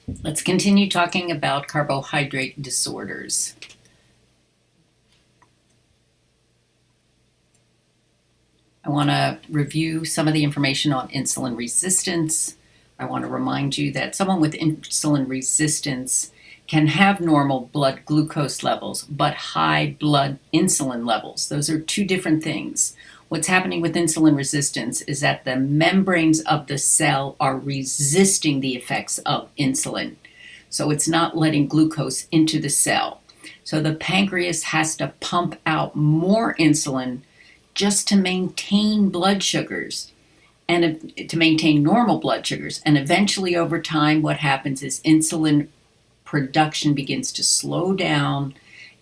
Let's continue talking about carbohydrate disorders. I want to review some of the information on insulin resistance. I want to remind you that someone with insulin resistance can have normal blood glucose levels, but high blood insulin levels. Those are two different things. What's happening with insulin resistance is that the membranes of the cell are resisting the effects of insulin. So it's not letting glucose into the cell. So the pancreas has to pump out more insulin just to maintain blood sugars and to maintain normal blood sugars. And eventually over time, what happens is insulin production begins to slow down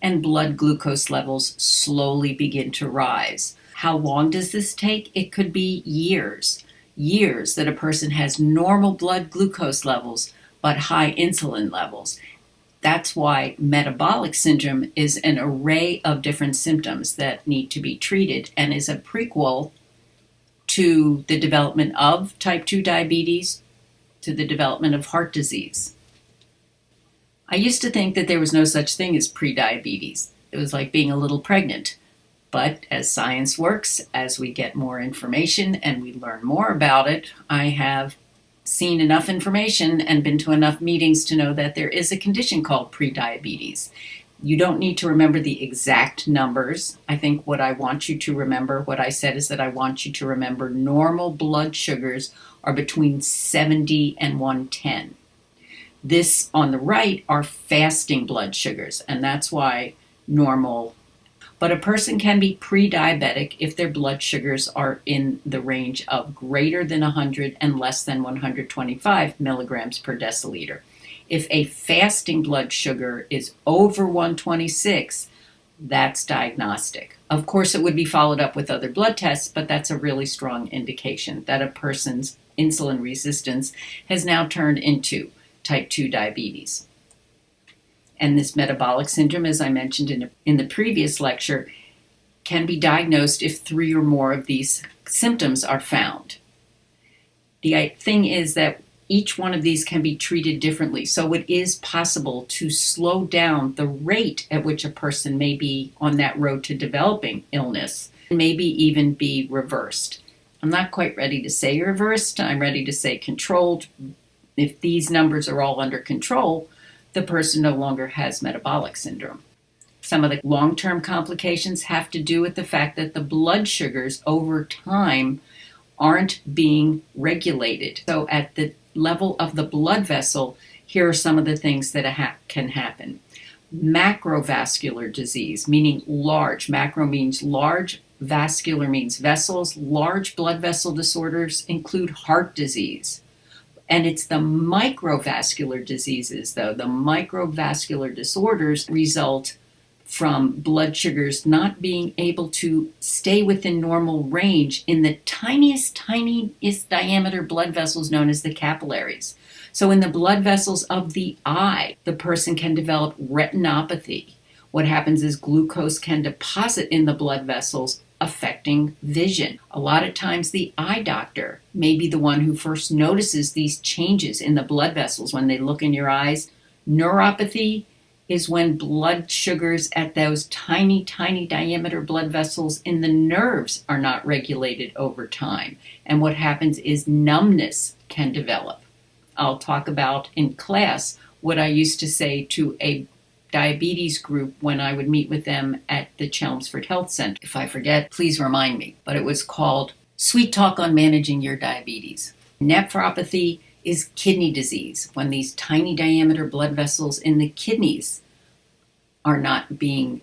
and blood glucose levels slowly begin to rise. How long does this take? It could be years that a person has normal blood glucose levels but high insulin levels. That's why metabolic syndrome is an array of different symptoms that need to be treated and is a prequel to the development of type 2 diabetes, to the development of heart disease. I used to think that there was no such thing as prediabetes. It was like being a little pregnant. But as science works, as we get more information and we learn more about it, I have seen enough information and been to enough meetings to know that there is a condition called prediabetes. You don't need to remember the exact numbers. I think what I want you to remember, what I said is that I want you to remember normal blood sugars are between 70 and 110. This on the right are fasting blood sugars, and that's why normal. But a person can be pre-diabetic if their blood sugars are in the range of greater than 100 and less than 125 milligrams per deciliter. If a fasting blood sugar is over 126, that's diagnostic. Of course, it would be followed up with other blood tests, but that's a really strong indication that a person's insulin resistance has now turned into type 2 diabetes. And this metabolic syndrome, as I mentioned in the previous lecture, can be diagnosed if 3 or more of these symptoms are found. The thing is that each one of these can be treated differently. So it is possible to slow down the rate at which a person may be on that road to developing illness, and maybe even be reversed. I'm not quite ready to say reversed. I'm ready to say controlled. If these numbers are all under control, the person no longer has metabolic syndrome. Some of the long-term complications have to do with the fact that the blood sugars over time aren't being regulated. So at the level of the blood vessel, here are some of the things that can happen. Macrovascular disease, meaning large. Macro means large, vascular means vessels. Large blood vessel disorders include heart disease. And it's the microvascular diseases, though. The microvascular disorders result from blood sugars not being able to stay within normal range in the tiniest diameter blood vessels known as the capillaries. So in the blood vessels of the eye, the person can develop retinopathy. What happens is glucose can deposit in the blood vessels, affecting vision. A lot of times the eye doctor may be the one who first notices these changes in the blood vessels when they look in your eyes. Neuropathy is when blood sugars at those tiny diameter blood vessels in the nerves are not regulated over time. And what happens is numbness can develop. I'll talk about in class what I used to say to a diabetes group when I would meet with them at the Chelmsford Health Center. If I forget, please remind me. But it was called Sweet Talk on Managing Your Diabetes. Nephropathy is kidney disease, when these tiny diameter blood vessels in the kidneys are not being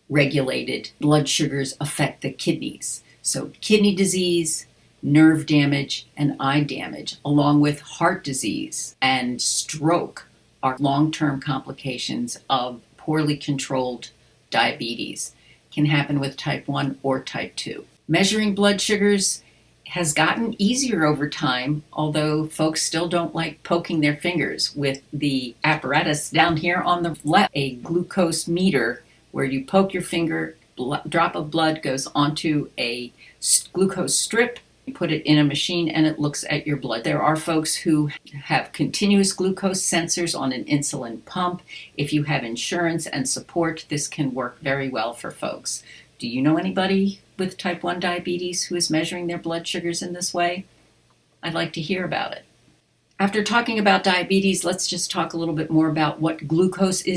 regulated. Blood sugars affect the kidneys. So kidney disease, nerve damage, and eye damage, along with heart disease and stroke, are long-term complications of poorly controlled diabetes. Can happen with type 1 or type 2. Measuring blood sugars has gotten easier over time, although folks still don't like poking their fingers with the apparatus down here on the left, a glucose meter where you poke your finger, drop of blood goes onto a glucose strip You put it in a machine and it looks at your blood. There are folks who have continuous glucose sensors on an insulin pump. If you have insurance and support, this can work very well for folks. Do you know anybody with type 1 diabetes who is measuring their blood sugars in this way? I'd like to hear about it. After talking about diabetes, let's just talk a little bit more about what glucose is.